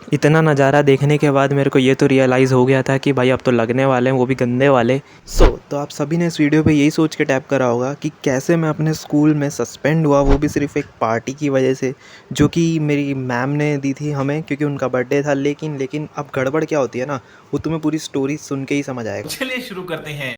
इतना नज़ारा देखने के बाद मेरे को ये तो रियलाइज़ हो गया था कि भाई अब तो लगने वाले हैं, वो भी गंदे वाले। तो आप सभी ने इस वीडियो पे यही सोच के टैप करा होगा कि कैसे मैं अपने स्कूल में सस्पेंड हुआ, वो भी सिर्फ एक पार्टी की वजह से, जो कि मेरी मैम ने दी थी हमें क्योंकि उनका बर्थडे था। लेकिन अब गड़बड़ क्या होती है ना, वो तुम्हें पूरी स्टोरी सुन के ही समझ आएगा। चलिए शुरू करते हैं।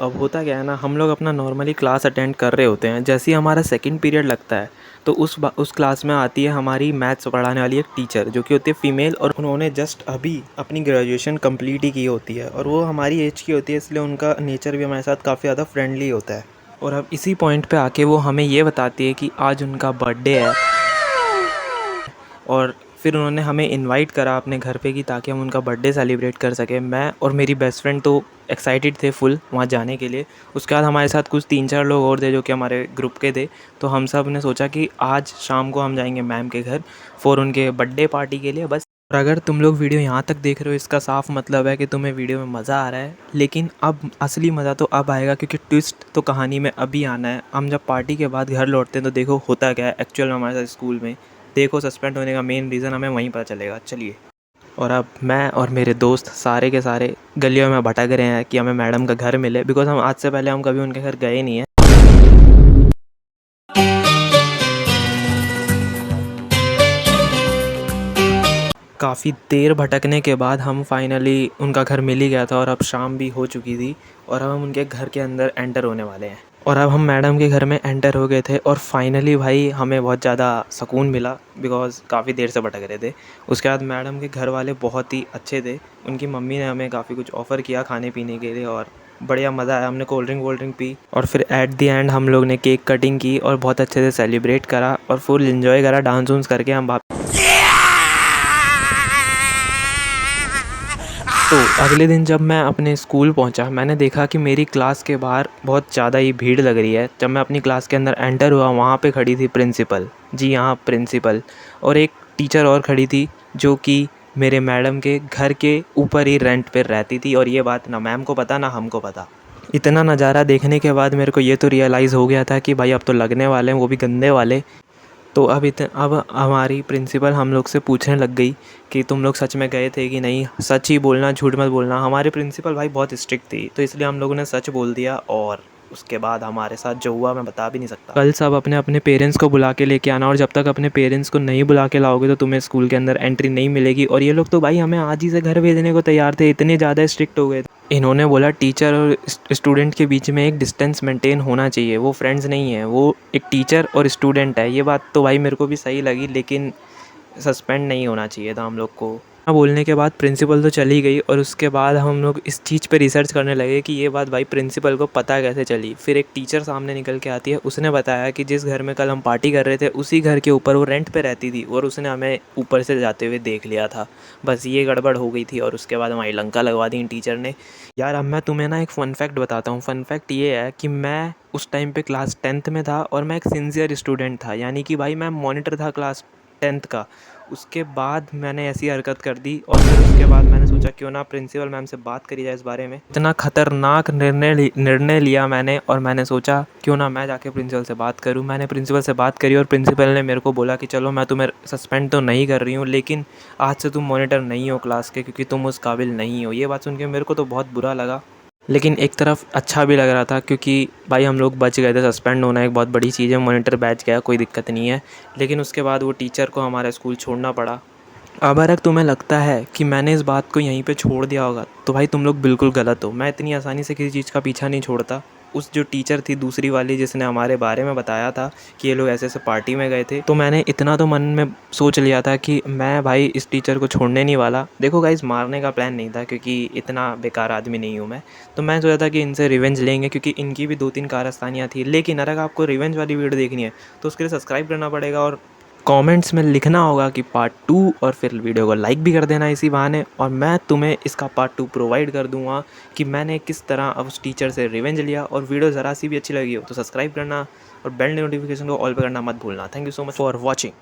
अब होता क्या है ना, हम लोग अपना नॉर्मली क्लास अटेंड कर रहे होते हैं। जैसे ही हमारा सेकंड पीरियड लगता है तो उस क्लास में आती है हमारी मैथ्स पढ़ाने वाली एक टीचर, जो कि होती है फ़ीमेल, और उन्होंने जस्ट अभी अपनी ग्रेजुएशन कंप्लीट ही की होती है और वो हमारी एज की होती है, इसलिए उनका नेचर भी हमारे साथ काफ़ी ज़्यादा फ्रेंडली होता है। और अब इसी पॉइंट पे आके वो हमें ये बताती है कि आज उनका बर्थडे है, और फिर उन्होंने हमें इनवाइट करा अपने घर पे कि ताकि हम उनका बर्थडे सेलिब्रेट कर सकें। मैं और मेरी बेस्ट फ्रेंड तो एक्साइटेड थे फुल वहाँ जाने के लिए। उसके बाद हमारे साथ कुछ 3-4 लोग और थे जो कि हमारे ग्रुप के थे। तो हम सब ने सोचा कि आज शाम को हम जाएंगे मैम के घर फॉर उनके बर्थडे पार्टी के लिए बस। और अगर तुम लोग वीडियो यहाँ तक देख रहे हो, इसका साफ मतलब है कि तुम्हें वीडियो में मज़ा आ रहा है। लेकिन अब असली मज़ा तो अब आएगा, क्योंकि ट्विस्ट तो कहानी में अभी आना है। हम जब पार्टी के बाद घर लौटते हैं तो देखो होता क्या है एक्चुअल में हमारे साथ स्कूल में। देखो सस्पेंड होने का मेन रीज़न हमें वहीं पता चलेगा। चलिए। और अब मैं और मेरे दोस्त सारे के सारे गलियों में भटक रहे हैं कि हमें मैडम का घर मिले, बिकॉज़ हम आज से पहले हम कभी उनके घर गए नहीं हैं। काफ़ी देर भटकने के बाद हम फाइनली उनका घर मिल ही गया था, और अब शाम भी हो चुकी थी और अब हम उनके घर के अंदर एंटर होने वाले हैं। और अब हम मैडम के घर में एंटर हो गए थे और फाइनली भाई हमें बहुत ज़्यादा सुकून मिला, बिकॉज़ काफ़ी देर से भटक रहे थे। उसके बाद मैडम के घर वाले बहुत ही अच्छे थे। उनकी मम्मी ने हमें काफ़ी कुछ ऑफ़र किया खाने पीने के लिए और बढ़िया मज़ा आया। हमने कोल्ड ड्रिंक पी और फिर एट द एंड हम लोग ने केक कटिंग की और बहुत अच्छे से सेलिब्रेट करा और फुल एंजॉय करा। डांस वांस करके हम तो अगले दिन जब मैं अपने स्कूल पहुंचा, मैंने देखा कि मेरी क्लास के बाहर बहुत ज़्यादा ही भीड़ लग रही है। जब मैं अपनी क्लास के अंदर एंटर हुआ, वहाँ पे खड़ी थी प्रिंसिपल। जी हाँ, प्रिंसिपल। और एक टीचर और खड़ी थी जो कि मेरे मैडम के घर के ऊपर ही रेंट पे रहती थी, और ये बात ना मैम को पता ना हमको पता। इतना नज़ारा देखने के बाद मेरे को ये तो रियलाइज़ हो गया था कि भाई अब तो लगने वाले हैं, वो भी गंदे वाले। तो अब हमारी प्रिंसिपल हम लोग से पूछने लग गई कि तुम लोग सच में गए थे कि नहीं, सच ही बोलना, झूठ मत बोलना। हमारी प्रिंसिपल भाई बहुत स्ट्रिक्ट थी, तो इसलिए हम लोगों ने सच बोल दिया। और उसके बाद हमारे साथ जो हुआ मैं बता भी नहीं सकता। कल सब अपने अपने पेरेंट्स को बुला के लेके आना, और जब तक अपने पेरेंट्स को नहीं बुला के लाओगे तो तुम्हें स्कूल के अंदर एंट्री नहीं मिलेगी। और ये लोग तो भाई हमें आज ही से घर भेजने को तैयार थे, इतने ज़्यादा स्ट्रिक्ट हो गए थे। इन्होंने बोला टीचर और स्टूडेंट के बीच में एक डिस्टेंस मेंटेन होना चाहिए, वो फ्रेंड्स नहीं है, वो एक टीचर और स्टूडेंट है। ये बात तो भाई मेरे को भी सही लगी, लेकिन सस्पेंड नहीं होना चाहिए था हम लोग को। बोलने के बाद प्रिंसिपल तो चली गई, और उसके बाद हम लोग इस चीज़ पे रिसर्च करने लगे कि ये बात भाई प्रिंसिपल को पता कैसे चली। फिर एक टीचर सामने निकल के आती है, उसने बताया कि जिस घर में कल हम पार्टी कर रहे थे उसी घर के ऊपर वो रेंट पे रहती थी, और उसने हमें ऊपर से जाते हुए देख लिया था। बस ये गड़बड़ हो गई थी, और उसके बाद हमारी लंका लगवा दी इन टीचर ने। यार अब मैं तुम्हें ना एक फ़न फैक्ट बताता हूँ। फ़न फैक्ट ये है कि मैं उस टाइम पे क्लास 10th में था, और मैं एक सिंसियर स्टूडेंट था, यानी कि भाई मैं मॉनिटर था क्लास 10th का। उसके बाद मैंने ऐसी हरकत कर दी, और फिर उसके बाद मैंने सोचा क्यों ना प्रिंसिपल मैम से बात करी जाए इस बारे में। इतना ख़तरनाक निर्णय लिया मैंने, और मैंने सोचा क्यों ना मैं जाके प्रिंसिपल से बात करूं। मैंने प्रिंसिपल से बात करी और प्रिंसिपल ने मेरे को बोला कि चलो मैं तुम्हें सस्पेंड तो नहीं कर रही हूँ, लेकिन आज से तुम मॉनिटर नहीं हो क्लास के, क्योंकि तुम उस काबिल नहीं हो। ये बात सुन के मेरे को तो बहुत बुरा लगा, लेकिन एक तरफ अच्छा भी लग रहा था, क्योंकि भाई हम लोग बच गए थे। सस्पेंड होना एक बहुत बड़ी चीज़ है, मॉनिटर बैच गया, कोई दिक्कत नहीं है। लेकिन उसके बाद वो टीचर को हमारा स्कूल छोड़ना पड़ा। अब अगर तुम्हें लगता है कि मैंने इस बात को यहीं पे छोड़ दिया होगा, तो भाई तुम लोग बिल्कुल गलत हो। मैं इतनी आसानी से किसी चीज़ का पीछा नहीं छोड़ता। उस जो टीचर थी दूसरी वाली, जिसने हमारे बारे में बताया था कि ये लोग ऐसे ऐसे पार्टी में गए थे, तो मैंने इतना तो मन में सोच लिया था कि मैं भाई इस टीचर को छोड़ने नहीं वाला। देखो गाइस, मारने का प्लान नहीं था, क्योंकि इतना बेकार आदमी नहीं हूँ मैं। तो मैं सोचा था कि इनसे रिवेंज लेंगे, क्योंकि इनकी भी 2-3 कारस्तानियाँ थी। लेकिन अगर आपको रिवेंज वाली वीडियो देखनी है तो उसके लिए सब्सक्राइब करना पड़ेगा, और कमेंट्स में लिखना होगा कि पार्ट 2, और फिर वीडियो को लाइक भी कर देना इसी बहाने। और मैं तुम्हें इसका पार्ट 2 प्रोवाइड कर दूंगा कि मैंने किस तरह उस टीचर से रिवेंज लिया। और वीडियो ज़रा सी भी अच्छी लगी हो तो सब्सक्राइब करना और बेल नोटिफिकेशन को ऑल पे करना मत भूलना। Thank you so much for watching.